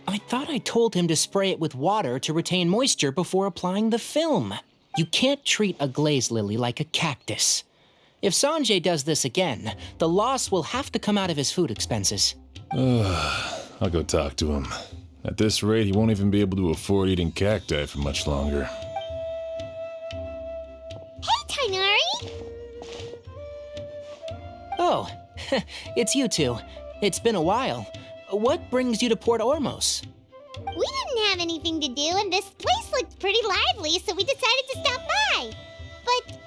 I thought I told him to spray it with water to retain moisture before applying the film. You can't treat a glaze lily like a cactus. If Sanjay does this again, the loss will have to come out of his food expenses. I'll go talk to him. At this rate, he won't even be able to afford eating cacti for much longer. Hey, Tainari! Oh, it's you two. It's been a while. What brings you to Port Ormos? We didn't have anything to do, and this place looked pretty lively, so we decided to stop by. But,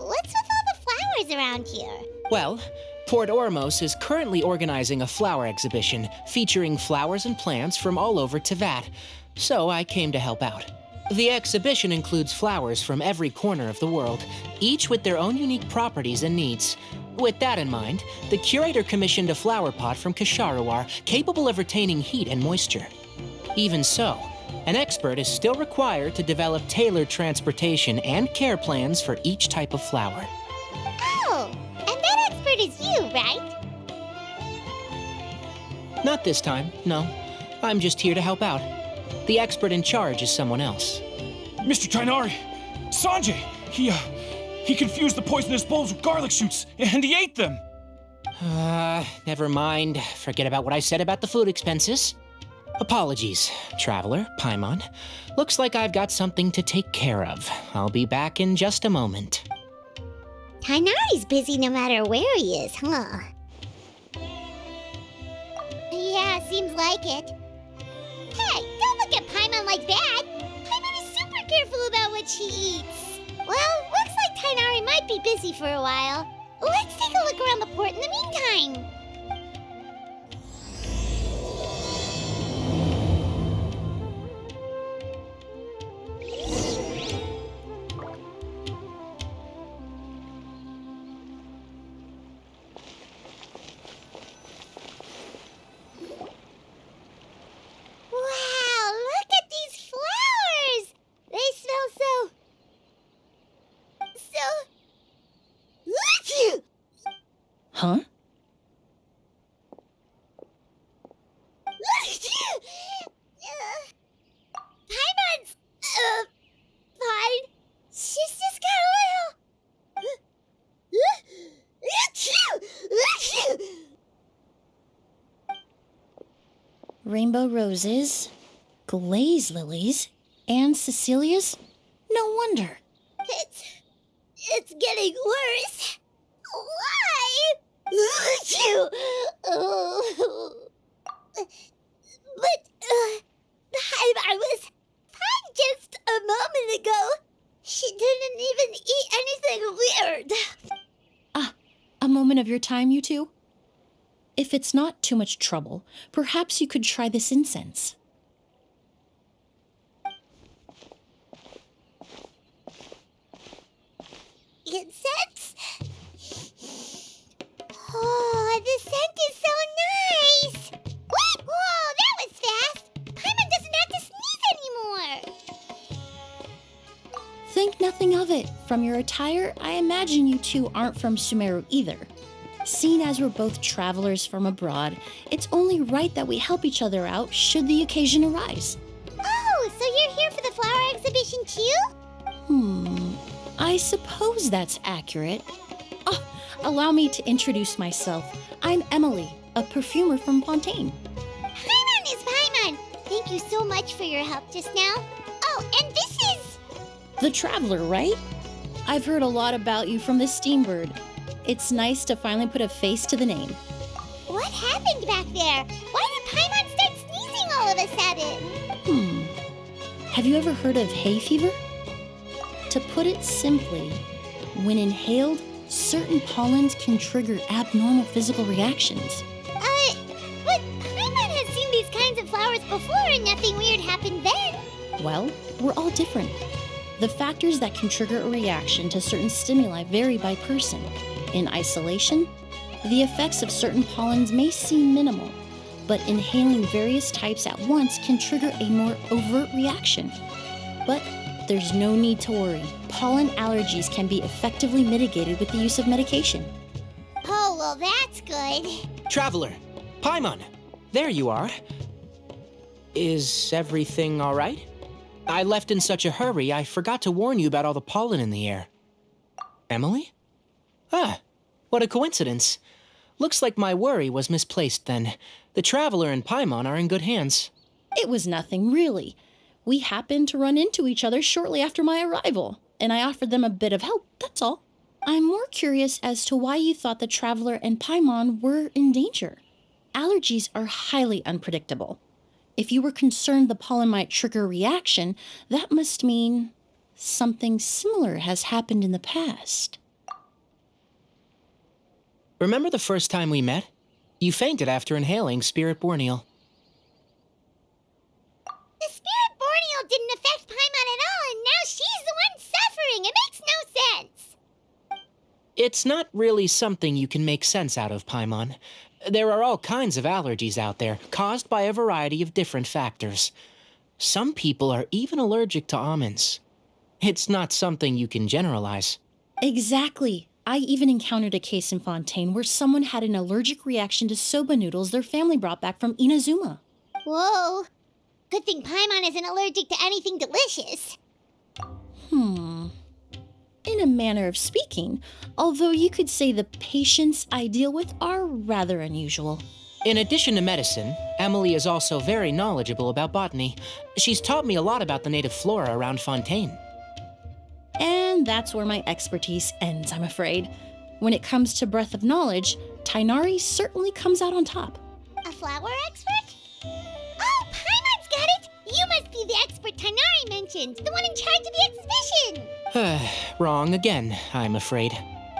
what's with all the flowers around here? Well, Port Ormos is currently organizing a flower exhibition featuring flowers and plants from all over Teyvat, so I came to help out. The exhibition includes flowers from every corner of the world, each with their own unique properties and needs. With that in mind, the curator commissioned a flower pot from Kasharawar capable of retaining heat and moisture. Even so, an expert is still required to develop tailored transportation and care plans for each type of flower. Oh, and that expert is you, right? Not this time, no. I'm just here to help out. The expert in charge is someone else. Mr. Tainari! Sanjay! He confused the poisonous bulbs with garlic shoots, and he ate them! Never mind. Forget about what I said about the food expenses. Apologies, Traveler, Paimon. Looks like I've got something to take care of. I'll be back in just a moment. Tainari's busy no matter where he is, huh? Yeah, seems like it. Hey, don't look at Paimon like that! Paimon is super careful about what she eats. Well, looks like Tainari might be busy for a while. Let's take a look around the port in the meantime. Wow, look at these flowers! They smell so... Huh? Paimon's... fine. She's just got a little... Rainbow roses, glaze lilies, and Cecilia's? No wonder. It's getting worse. Why? But, I was fine just a moment ago. She didn't even eat anything weird. A moment of your time, you two? If it's not too much trouble, perhaps you could try this incense. Incense? Oh, the scent is so nice! Wait! Whoa, that was fast! Paimon doesn't have to sneeze anymore! Think nothing of it. From your attire, I imagine you two aren't from Sumeru either. Seeing as we're both travelers from abroad, it's only right that we help each other out should the occasion arise. Oh, so you're here for the flower exhibition too? I suppose that's accurate. Oh, allow me to introduce myself. I'm Emilie, a perfumer from Fontaine. Paimon is Paimon! Thank you so much for your help just now. Oh, and this is... The Traveler, right? I've heard a lot about you from the Steambird. It's nice to finally put a face to the name. What happened back there? Why did Paimon start sneezing all of a sudden? Have you ever heard of hay fever? To put it simply, when inhaled, certain pollens can trigger abnormal physical reactions. But Paimon has seen these kinds of flowers before and nothing weird happened then. Well, we're all different. The factors that can trigger a reaction to certain stimuli vary by person. In isolation, the effects of certain pollens may seem minimal, but inhaling various types at once can trigger a more overt reaction. But there's no need to worry. Pollen allergies can be effectively mitigated with the use of medication. Oh, well, that's good. Traveler, Paimon, there you are. Is everything all right? I left in such a hurry, I forgot to warn you about all the pollen in the air. Emilie? Ah, what a coincidence. Looks like my worry was misplaced then. The Traveler and Paimon are in good hands. It was nothing, really. We happened to run into each other shortly after my arrival, and I offered them a bit of help, that's all. I'm more curious as to why you thought the Traveler and Paimon were in danger. Allergies are highly unpredictable. If you were concerned the pollen might trigger a reaction, that must mean something similar has happened in the past. Remember the first time we met? You fainted after inhaling Spirit Borneal. The Spirit Borneal didn't affect Paimon at all, and now she's the one suffering. It makes no sense. It's not really something you can make sense out of, Paimon. There are all kinds of allergies out there, caused by a variety of different factors. Some people are even allergic to almonds. It's not something you can generalize. Exactly. I even encountered a case in Fontaine where someone had an allergic reaction to soba noodles their family brought back from Inazuma. Whoa. Good thing Paimon isn't allergic to anything delicious. In a manner of speaking, although you could say the patients I deal with are rather unusual. In addition to medicine, Emilie is also very knowledgeable about botany. She's taught me a lot about the native flora around Fontaine. And that's where my expertise ends, I'm afraid. When it comes to breadth of knowledge, Tainari certainly comes out on top. A flower expert? Oh, Paimon's got it! You must be the expert Tainari mentioned, the one in charge of the exhibition! Wrong again, I'm afraid.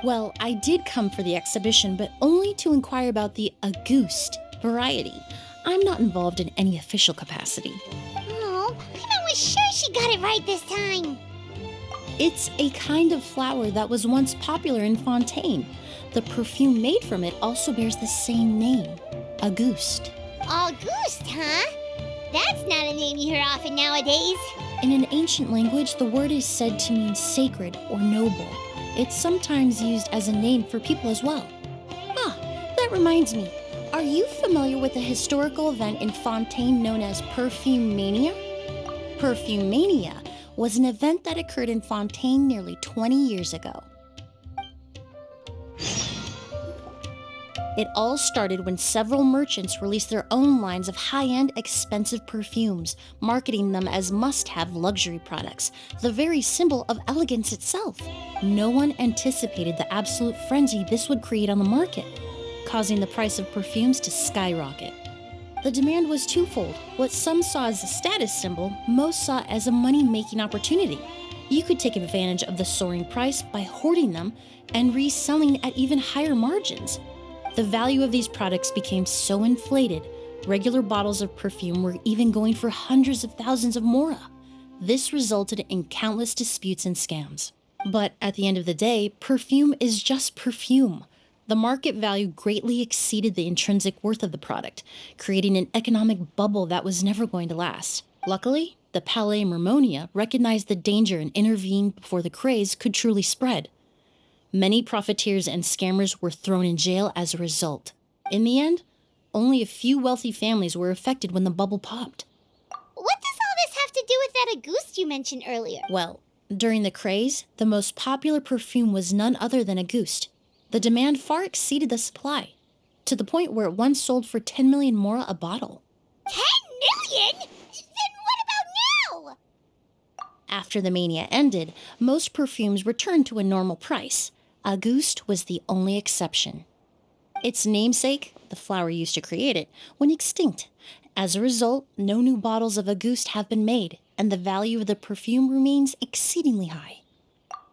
Well, I did come for the exhibition, but only to inquire about the Auguste variety. I'm not involved in any official capacity. Oh, Paimon was sure she got it right this time. It's a kind of flower that was once popular in Fontaine. The perfume made from it also bears the same name, Auguste. Auguste, huh? That's not a name you hear often nowadays. In an ancient language, the word is said to mean sacred or noble. It's sometimes used as a name for people as well. That reminds me. Are you familiar with a historical event in Fontaine known as Perfume Mania? Perfume Mania was an event that occurred in Fontaine nearly 20 years ago. It all started when several merchants released their own lines of high-end, expensive perfumes, marketing them as must-have luxury products, the very symbol of elegance itself. No one anticipated the absolute frenzy this would create on the market, causing the price of perfumes to skyrocket. The demand was twofold. What some saw as a status symbol, most saw as a money-making opportunity. You could take advantage of the soaring price by hoarding them and reselling at even higher margins. The value of these products became so inflated, regular bottles of perfume were even going for hundreds of thousands of mora. This resulted in countless disputes and scams. But at the end of the day, perfume is just perfume. The market value greatly exceeded the intrinsic worth of the product, creating an economic bubble that was never going to last. Luckily, the Palais Mermonia recognized the danger and intervened before the craze could truly spread. Many profiteers and scammers were thrown in jail as a result. In the end, only a few wealthy families were affected when the bubble popped. What does all this have to do with that Auguste you mentioned earlier? Well, during the craze, the most popular perfume was none other than Auguste. The demand far exceeded the supply, to the point where it once sold for 10 million mora a bottle. 10 million? Then what about now? After the mania ended, most perfumes returned to a normal price. Auguste was the only exception. Its namesake, the flower used to create it, went extinct. As a result, no new bottles of Auguste have been made. and the value of the perfume remains exceedingly high.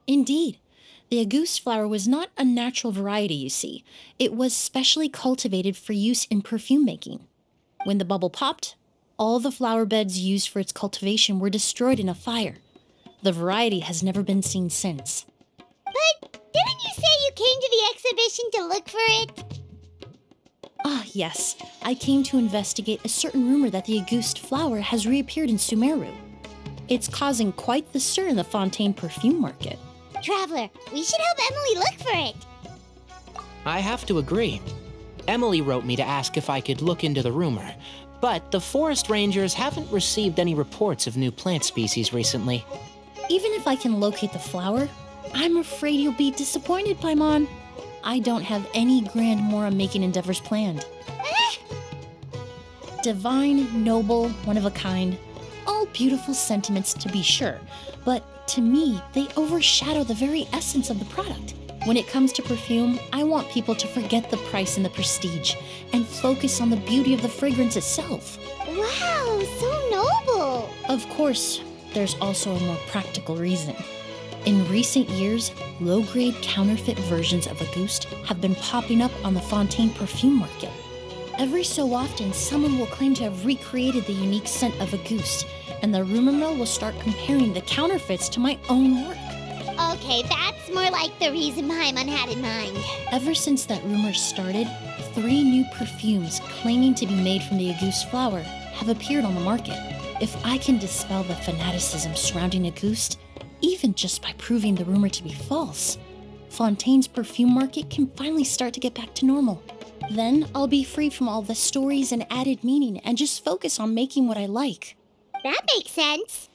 Indeed, the Auguste flower was not a natural variety, you see. It was specially cultivated for use in perfume making. When the bubble popped, all the flower beds used for its cultivation were destroyed in a fire. The variety has never been seen since. But didn't you say you came to the exhibition to look for it? Ah, yes. I came to investigate a certain rumor that the Auguste flower has reappeared in Sumeru. It's causing quite the stir in the Fontaine perfume market. Traveler, we should help Emilie look for it. I have to agree. Emilie wrote me to ask if I could look into the rumor, but the forest rangers haven't received any reports of new plant species recently. Even if I can locate the flower, I'm afraid you'll be disappointed, Paimon. I don't have any grand Mora-making endeavors planned. Divine, noble, one of a kind. All beautiful sentiments to be sure, but to me, they overshadow the very essence of the product. When it comes to perfume, I want people to forget the price and the prestige and focus on the beauty of the fragrance itself. Wow, so noble. Of course, there's also a more practical reason. In recent years, low-grade counterfeit versions of Auguste have been popping up on the Fontaine perfume market. Every so often, someone will claim to have recreated the unique scent of Auguste, and the rumor mill will start comparing the counterfeits to my own work. Okay, that's more like the reason Paimon had in mind. Ever since that rumor started, 3 new perfumes claiming to be made from the Auguste flower have appeared on the market. If I can dispel the fanaticism surrounding Auguste, even just by proving the rumor to be false, Fontaine's perfume market can finally start to get back to normal. Then I'll be free from all the stories and added meaning and just focus on making what I like. That makes sense.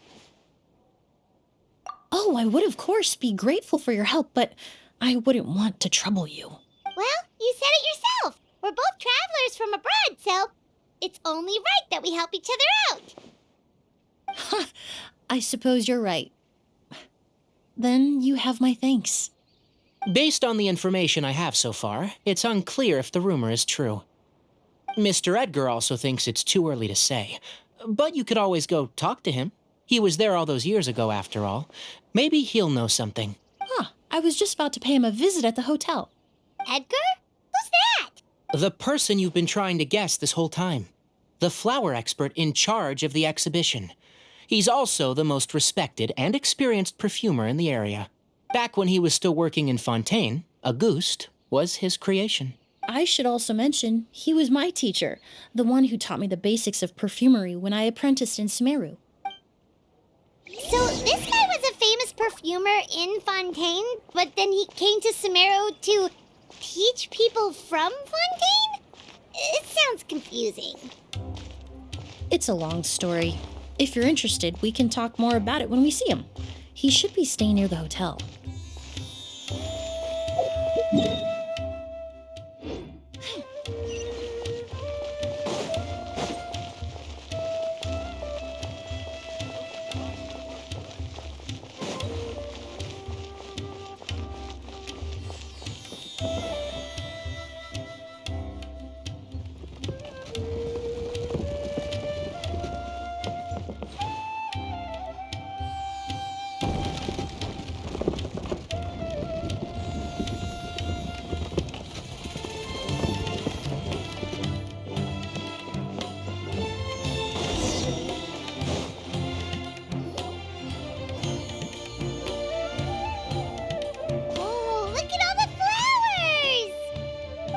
Oh, I would of course be grateful for your help, but I wouldn't want to trouble you. Well, you said it yourself. We're both travelers from abroad, so it's only right that we help each other out. Ha! I suppose you're right. Then you have my thanks. Based on the information I have so far, it's unclear if the rumor is true. Mr. Edgar also thinks it's too early to say, but you could always go talk to him. He was there all those years ago, after all. Maybe he'll know something. I was just about to pay him a visit at the hotel. Edgar? Who's that? The person you've been trying to guess this whole time. The flower expert in charge of the exhibition. He's also the most respected and experienced perfumer in the area. Back when he was still working in Fontaine, Auguste was his creation. I should also mention, he was my teacher, the one who taught me the basics of perfumery when I apprenticed in Sumeru. So this guy was a famous perfumer in Fontaine, but then he came to Sumeru to teach people from Fontaine? It sounds confusing. It's a long story. If you're interested, we can talk more about it when we see him. He should be staying near the hotel.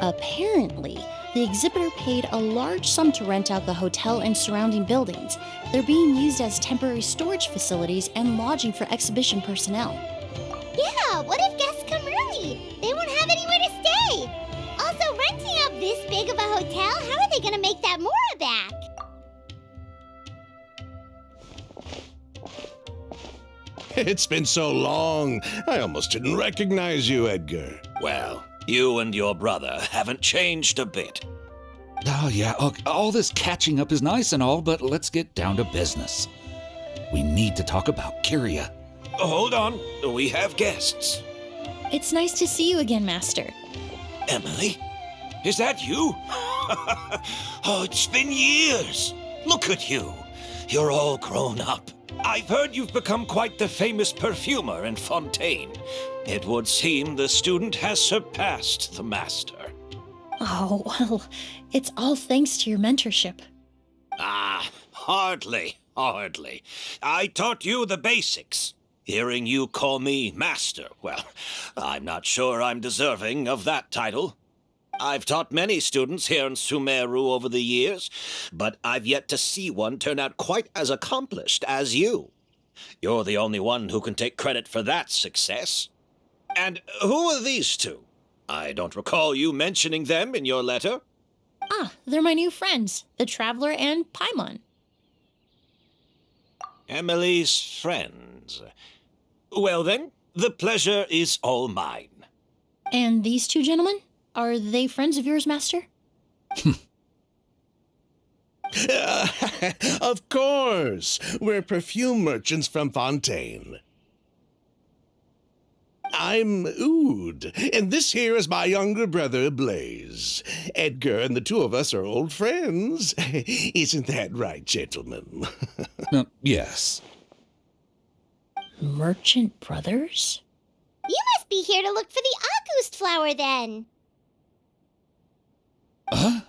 Apparently, the exhibitor paid a large sum to rent out the hotel and surrounding buildings. They're being used as temporary storage facilities and lodging for exhibition personnel. Yeah, what if guests come early? They won't have anywhere to stay. Also, renting out this big of a hotel, how are they going to make that Mora back? It's been so long, I almost didn't recognize you, Edgar. Well, you and your brother haven't changed a bit. Oh, yeah, all this catching up is nice and all, but let's get down to business. We need to talk about Kyria. Hold on, we have guests. It's nice to see you again, Master. Emilie? Is that you? Oh, it's been years. Look at you. You're all grown up. I've heard you've become quite the famous perfumer in Fontaine. It would seem the student has surpassed the master. Oh, well, it's all thanks to your mentorship. Ah, hardly. I taught you the basics. Hearing you call me master, well, I'm not sure I'm deserving of that title. I've taught many students here in Sumeru over the years, but I've yet to see one turn out quite as accomplished as you. You're the only one who can take credit for that success. And who are these two? I don't recall you mentioning them in your letter. Ah, they're my new friends, the Traveler and Paimon. Emilie's friends. Well then, the pleasure is all mine. And these two gentlemen? Are they friends of yours, Master? Of course. We're perfume merchants from Fontaine. I'm Oud, and this here is my younger brother, Blaze. Edgar and the two of us are old friends. Isn't that right, gentlemen? Yes. Merchant brothers? You must be here to look for the August flower then. Huh?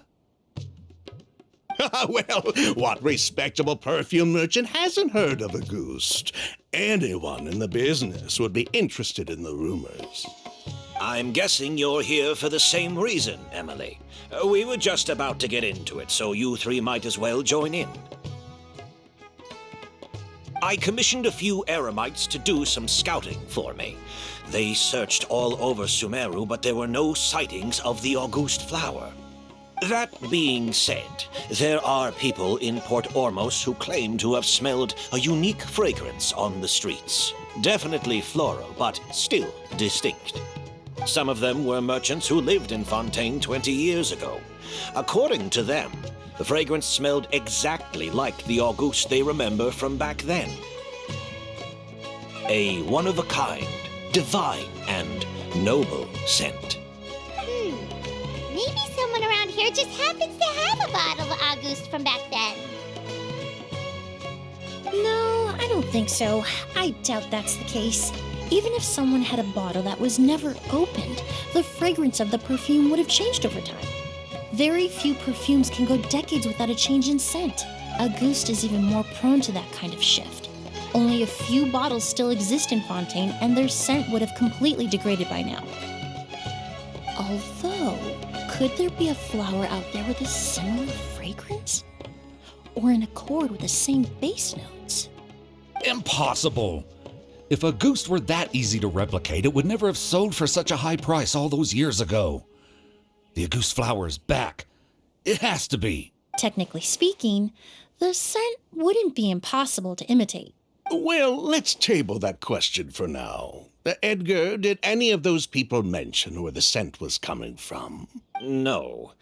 Well, what respectable perfume merchant hasn't heard of a goose? Anyone in the business would be interested in the rumors. I'm guessing you're here for the same reason, Emilie. We were just about to get into it, so you three might as well join in. I commissioned a few eremites to do some scouting for me. They searched all over Sumeru, but there were no sightings of the August flower. That being said, there are people in Port Ormos who claim to have smelled a unique fragrance on the streets. Definitely floral, but still distinct. Some of them were merchants who lived in Fontaine 20 years ago. According to them, the fragrance smelled exactly like the August they remember from back then. A one-of-a-kind, divine, and noble scent. Maybe someone around here just happens to have a bottle of August from back then. No, I don't think so. I doubt that's the case. Even if someone had a bottle that was never opened, the fragrance of the perfume would have changed over time. Very few perfumes can go decades without a change in scent. August is even more prone to that kind of shift. Only a few bottles still exist in Fontaine, and their scent would have completely degraded by now. Although, could there be a flower out there with a similar fragrance? Or in accord with the same base notes? Impossible! If a goose were that easy to replicate, it would never have sold for such a high price all those years ago. The August flower is back. It has to be. Technically speaking, the scent wouldn't be impossible to imitate. Well, let's table that question for now. Edgar, did any of those people mention where the scent was coming from? No.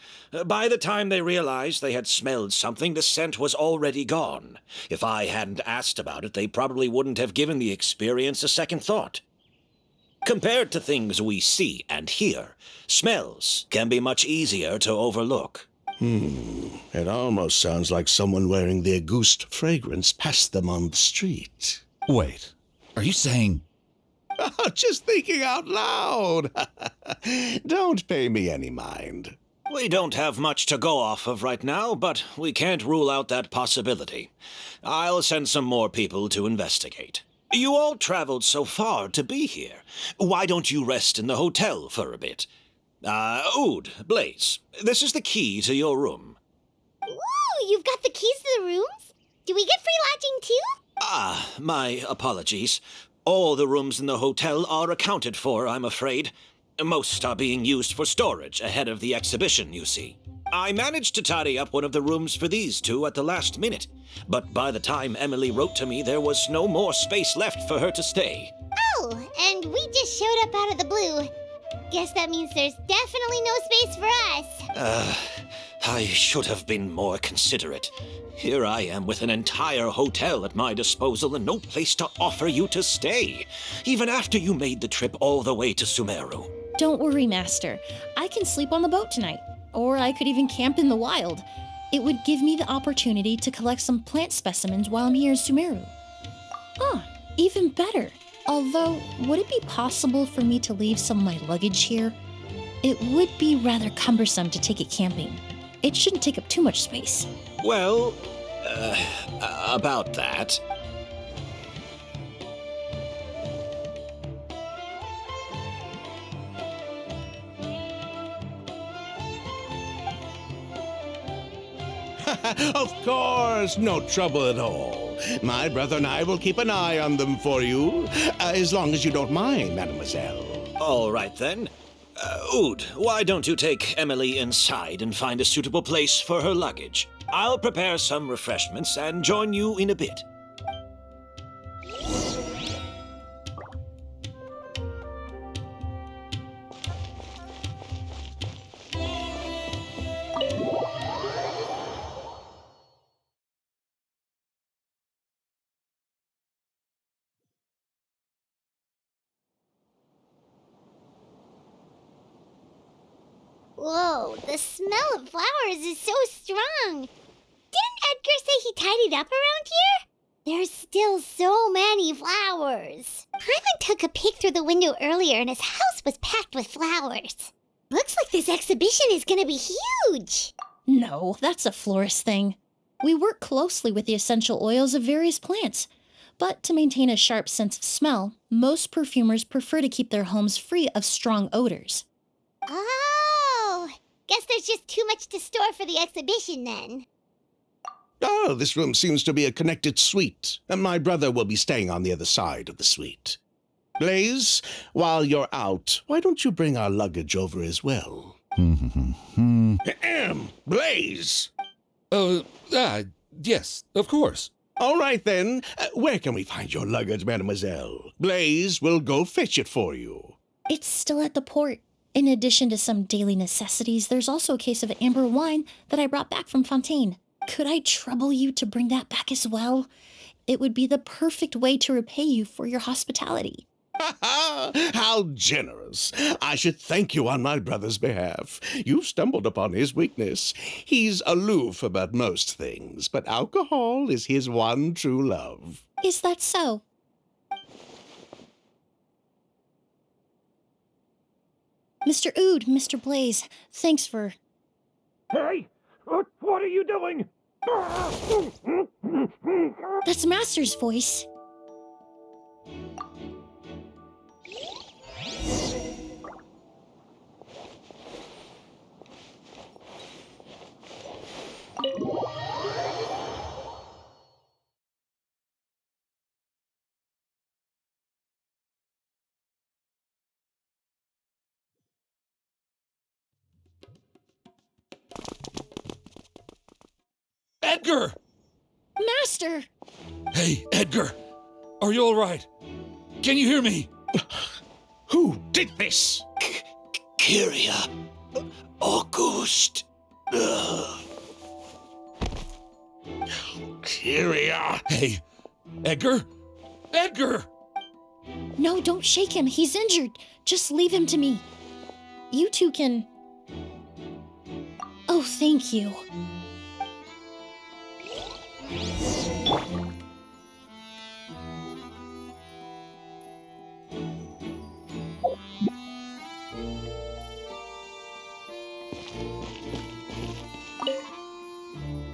By the time they realized they had smelled something, the scent was already gone. If I hadn't asked about it, they probably wouldn't have given the experience a second thought. Compared to things we see and hear, smells can be much easier to overlook. It almost sounds like someone wearing the August fragrance passed them on the street. Wait, are you saying... Just thinking out loud. Don't pay me any mind. We don't have much to go off of right now, but we can't rule out that possibility. I'll send some more people to investigate. You all traveled so far to be here. Why don't you rest in the hotel for a bit? Oud, Blaze, this is the key to your room. Ooh, you've got the keys to the rooms? Do we get free lodging too? My apologies. All the rooms in the hotel are accounted for, I'm afraid. Most are being used for storage ahead of the exhibition, you see. I managed to tidy up one of the rooms for these two at the last minute, but by the time Emilie wrote to me, there was no more space left for her to stay. Oh, and we just showed up out of the blue. Guess that means there's definitely no space for us. I should have been more considerate. Here I am with an entire hotel at my disposal and no place to offer you to stay, even after you made the trip all the way to Sumeru. Don't worry, Master. I can sleep on the boat tonight, or I could even camp in the wild. It would give me the opportunity to collect some plant specimens while I'm here in Sumeru. Ah, even better. Although, would it be possible for me to leave some of my luggage here? It would be rather cumbersome to take it camping. It shouldn't take up too much space. Well, about that. Of course, no trouble at all. My brother and I will keep an eye on them for you, as long as you don't mind, mademoiselle. All right, then. Ood, why don't you take Emilie inside and find a suitable place for her luggage? I'll prepare some refreshments and join you in a bit. Whoa, the smell of flowers is so strong. Didn't Edgar say he tidied up around here? There's still so many flowers. Paimon took a peek through the window earlier and his house was packed with flowers. Looks like this exhibition is gonna be huge. No, that's a florist thing. We work closely with the essential oils of various plants. But to maintain a sharp sense of smell, most perfumers prefer to keep their homes free of strong odors. Oh, guess there's just too much to store for the exhibition then. Oh, this room seems to be a connected suite, and my brother will be staying on the other side of the suite. Blaze, while you're out, why don't you bring our luggage over as well? Blaze! Yes, of course. All right, then. Where can we find your luggage, mademoiselle? Blaze will go fetch it for you. It's still at the port. In addition to some daily necessities, there's also a case of Ambra wine that I brought back from Fontaine. Could I trouble you to bring that back as well? It would be the perfect way to repay you for your hospitality. How generous. I should thank you on my brother's behalf. You've stumbled upon his weakness. He's aloof about most things, but alcohol is his one true love. Is that so? Mr. Ood, Mr. Blaze, thanks for... Hey! What are you doing? That's Master's voice. Edgar! Master! Hey, Edgar! Are you all right? Can you hear me? Who did this? Kyria. August. Kyria. Hey, Edgar? Edgar! No, don't shake him. He's injured. Just leave him to me. You two can... Oh, thank you.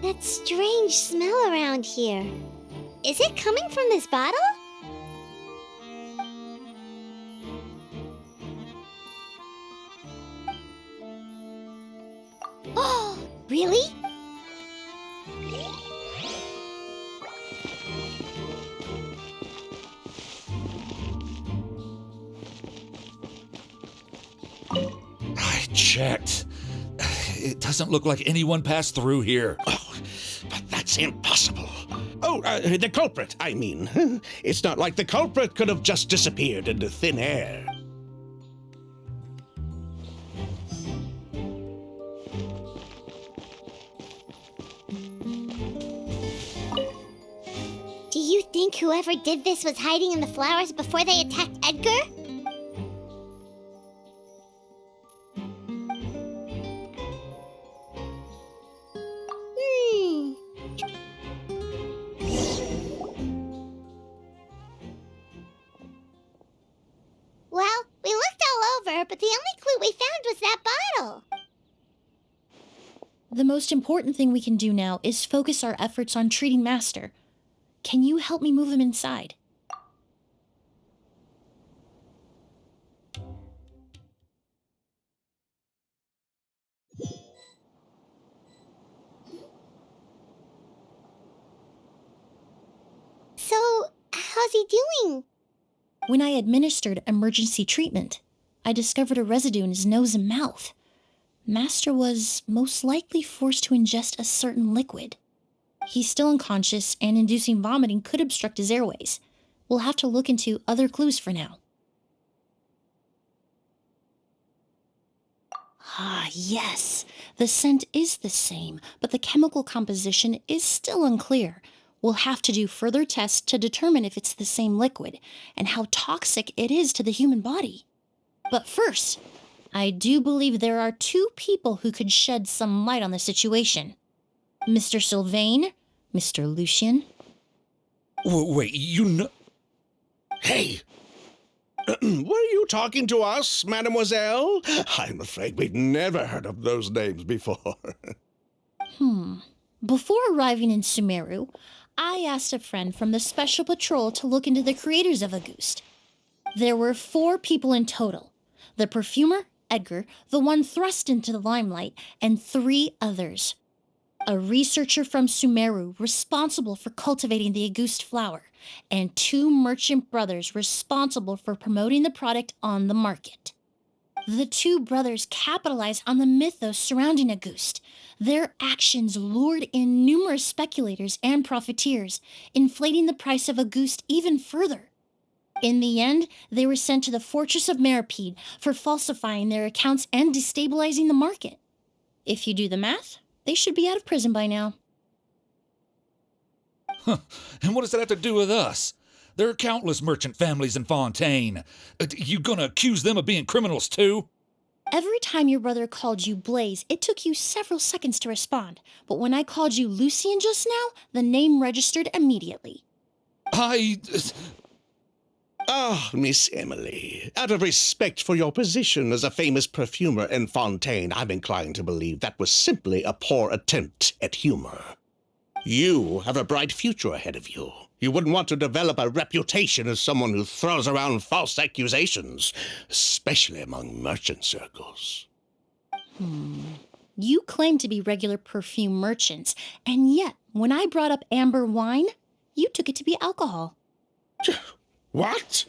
That strange smell around here. Is it coming from this bottle? Oh, really? I checked. It doesn't look like anyone passed through here. Oh, but that's impossible. Oh, the culprit, I mean. It's not like the culprit could have just disappeared into thin air. Do you think whoever did this was hiding in the flowers before they attacked Edgar? but the only clue we found was that bottle. The most important thing we can do now is focus our efforts on treating Master. Can you help me move him inside? So, how's he doing? When I administered emergency treatment, I discovered a residue in his nose and mouth. Master was most likely forced to ingest a certain liquid. He's still unconscious, and inducing vomiting could obstruct his airways. We'll have to look into other clues for now. Ah, yes. The scent is the same, but the chemical composition is still unclear. We'll have to do further tests to determine if it's the same liquid and how toxic it is to the human body. But first, I do believe there are two people who could shed some light on the situation. Mr. Sylvain, Mr. Lucien. Wait, you know... Hey! Were you talking to us, mademoiselle? I'm afraid we'd never heard of those names before. Before arriving in Sumeru, I asked a friend from the Special Patrol to look into the creators of Auguste. There were 4 people in total. The perfumer, Edgar, the one thrust into the limelight, and 3 others. A researcher from Sumeru responsible for cultivating the Auguste flower, and 2 merchant brothers responsible for promoting the product on the market. The 2 brothers capitalized on the mythos surrounding Auguste. Their actions lured in numerous speculators and profiteers, inflating the price of Auguste even further. In the end, they were sent to the fortress of Meripede for falsifying their accounts and destabilizing the market. If you do the math, they should be out of prison by now. And what does that have to do with us? There are countless merchant families in Fontaine. You gonna accuse them of being criminals too? Every time your brother called you Blaze, it took you several seconds to respond. But when I called you Lucien just now, the name registered immediately. Ah, Miss Emilie, out of respect for your position as a famous perfumer in Fontaine, I'm inclined to believe that was simply a poor attempt at humor. You have a bright future ahead of you. You wouldn't want to develop a reputation as someone who throws around false accusations, especially among merchant circles. You claim to be regular perfume merchants, and yet, when I brought up amber wine, you took it to be alcohol. What?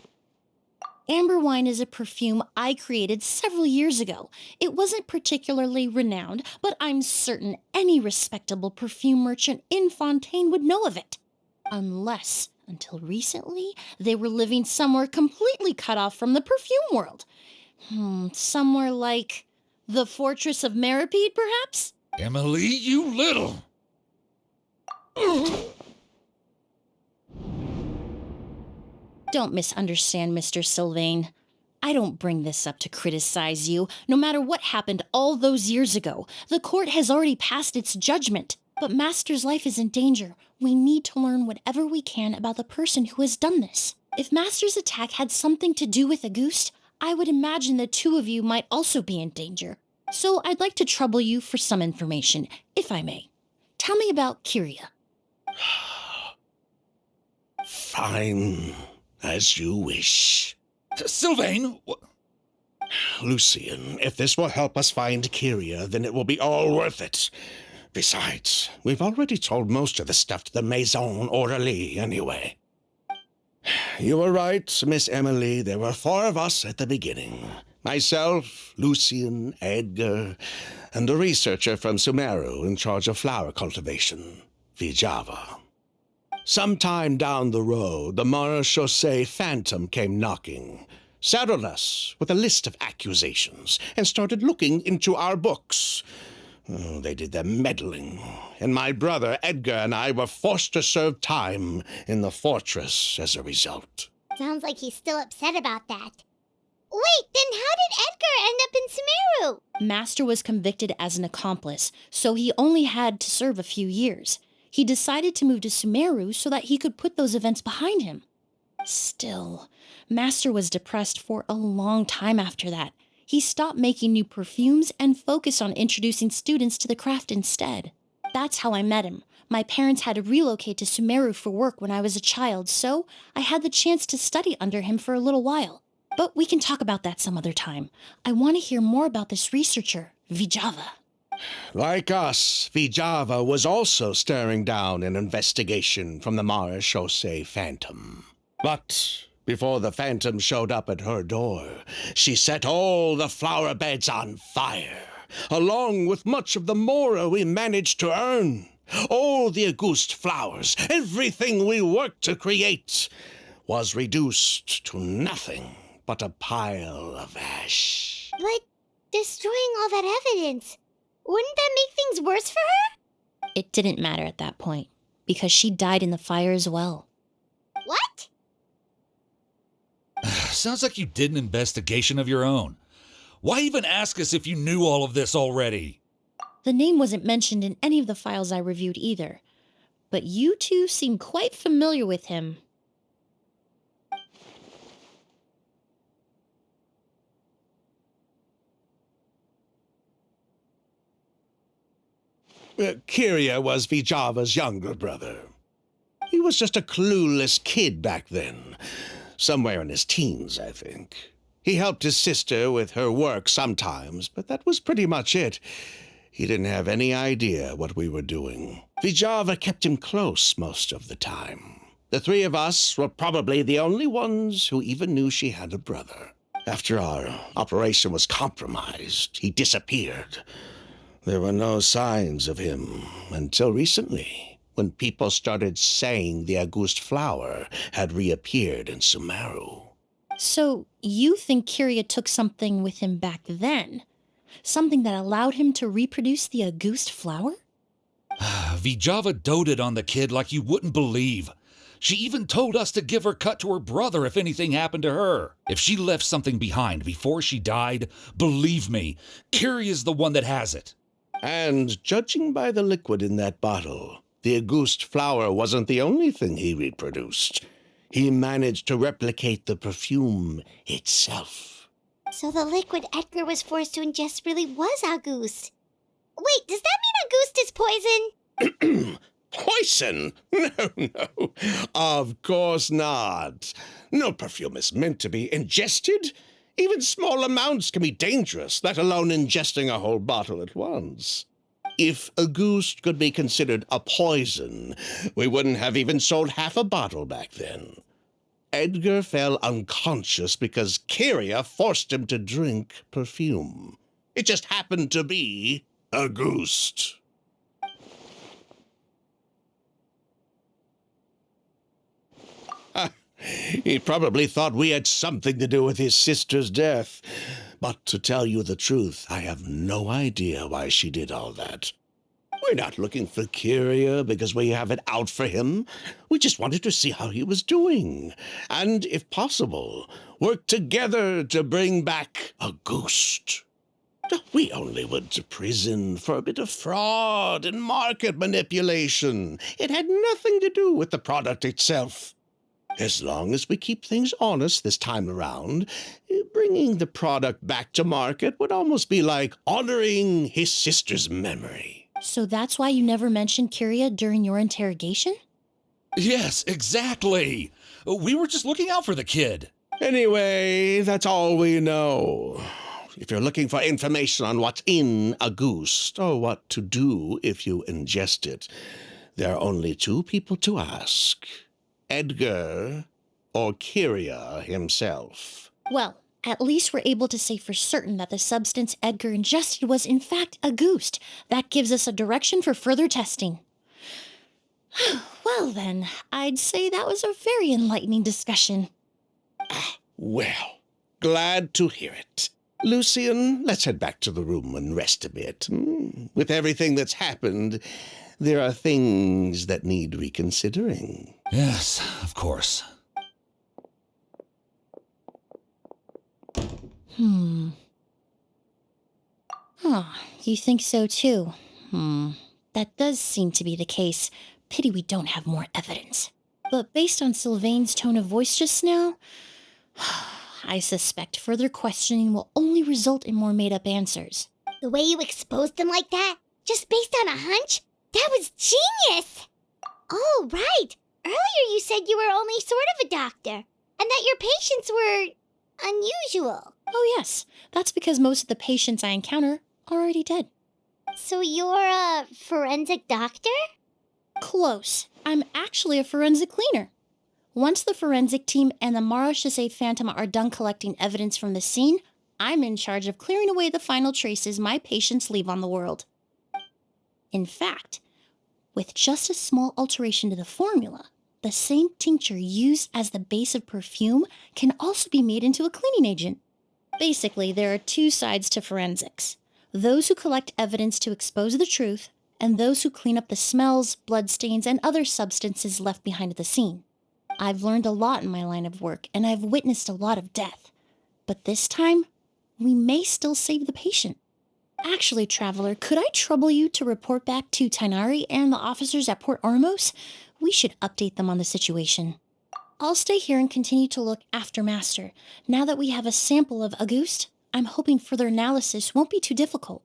Amber wine is a perfume I created several years ago. It wasn't particularly renowned, but I'm certain any respectable perfume merchant in Fontaine would know of it. Unless, until recently, they were living somewhere completely cut off from the perfume world. Somewhere like the fortress of Meripede, perhaps? Emilie, you little... Don't misunderstand, Mr. Sylvain. I don't bring this up to criticize you. No matter what happened all those years ago, the court has already passed its judgment. But Master's life is in danger. We need to learn whatever we can about the person who has done this. If Master's attack had something to do with Auguste, I would imagine the 2 of you might also be in danger. So I'd like to trouble you for some information, if I may. Tell me about Kyria. Fine, as you wish. Sylvain! Lucien, if this will help us find Kyria, then it will be all worth it. Besides, we've already told most of the stuff to the Maison Orderly anyway. You were right, Miss Emilie. There were 4 of us at the beginning. Myself, Lucien, Edgar, and the researcher from Sumeru in charge of flower cultivation, Vijava. Sometime down the road, the Marechaussee Phantom came knocking, saddled us with a list of accusations, and started looking into our books. They did their meddling, and my brother Edgar and I were forced to serve time in the fortress as a result. Sounds like he's still upset about that. Wait, then how did Edgar end up in Sumeru? Master was convicted as an accomplice, so he only had to serve a few years. He decided to move to Sumeru so that he could put those events behind him. Still, Master was depressed for a long time after that. He stopped making new perfumes and focused on introducing students to the craft instead. That's how I met him. My parents had to relocate to Sumeru for work when I was a child, so I had the chance to study under him for a little while. But we can talk about that some other time. I want to hear more about this researcher, Vijava. Like us, Vijava was also staring down an investigation from the Marechaussee Phantom. But before the Phantom showed up at her door, she set all the flower beds on fire, along with much of the mora we managed to earn. All the Auguste flowers, everything we worked to create, was reduced to nothing but a pile of ash. But destroying all that evidence, wouldn't that make things worse for her? It didn't matter at that point, because she died in the fire as well. What? Sounds like you did an investigation of your own. Why even ask us if you knew all of this already? The name wasn't mentioned in any of the files I reviewed either, but you two seem quite familiar with him. Kyria was Vijava's younger brother. He was just a clueless kid back then. Somewhere in his teens, I think. He helped his sister with her work sometimes, but that was pretty much it. He didn't have any idea what we were doing. Vijava kept him close most of the time. The three of us were probably the only ones who even knew she had a brother. After our operation was compromised, he disappeared. There were no signs of him until recently, when people started saying the Auguste flower had reappeared in Sumeru. So, you think Kyria took something with him back then? Something that allowed him to reproduce the Auguste flower? Vijava doted on the kid like you wouldn't believe. She even told us to give her cut to her brother if anything happened to her. If she left something behind before she died, believe me, Kyria's the one that has it. And judging by the liquid in that bottle, the Auguste flower wasn't the only thing he reproduced. He managed to replicate the perfume itself. So the liquid Edgar was forced to ingest really was Auguste. Wait, does that mean Auguste is poison? Poison? No. Of course not. No perfume is meant to be ingested. Even small amounts can be dangerous, let alone ingesting a whole bottle at once. If Auguste could be considered a poison, we wouldn't have even sold half a bottle back then. Edgar fell unconscious because Kyria forced him to drink perfume. It just happened to be Auguste. He probably thought we had something to do with his sister's death. But to tell you the truth, I have no idea why she did all that. We're not looking for Kyria because we have it out for him. We just wanted to see how he was doing. And, if possible, work together to bring back Auguste. We only went to prison for a bit of fraud and market manipulation. It had nothing to do with the product itself. As long as we keep things honest this time around, bringing the product back to market would almost be like honoring his sister's memory. So that's why you never mentioned Kyria during your interrogation? Yes, exactly. We were just looking out for the kid. Anyway, that's all we know. If you're looking for information on what's in Auguste, or what to do if you ingest it, there are only two people to ask. Edgar or Kyria himself. Well, at least we're able to say for certain that the substance Edgar ingested was in fact Auguste. That gives us a direction for further testing. Well then, I'd say that was a very enlightening discussion. Well, glad to hear it. Lucian, let's head back to the room and rest a bit. With everything that's happened, there are things that need reconsidering. Yes, of course. You think so too? That does seem to be the case. Pity we don't have more evidence. But based on Sylvain's tone of voice just now, I suspect further questioning will only result in more made-up answers. The way you exposed them like that, just based on a hunch, that was genius! Oh, right. Earlier you said you were only sort of a doctor, and that your patients were unusual. Oh yes, that's because most of the patients I encounter are already dead. So you're a forensic doctor? Close. I'm actually a forensic cleaner. Once the forensic team and the Marechaussee Phantom are done collecting evidence from the scene, I'm in charge of clearing away the final traces my patients leave on the world. In fact, with just a small alteration to the formula, the same tincture used as the base of perfume can also be made into a cleaning agent. Basically, there are two sides to forensics: those who collect evidence to expose the truth, and those who clean up the smells, bloodstains, and other substances left behind at the scene. I've learned a lot in my line of work, and I've witnessed a lot of death. But this time, we may still save the patient. Actually, Traveler, could I trouble you to report back to Tainari and the officers at Port Ormos? We should update them on the situation. I'll stay here and continue to look after Master. Now that we have a sample of Auguste, I'm hoping further analysis won't be too difficult.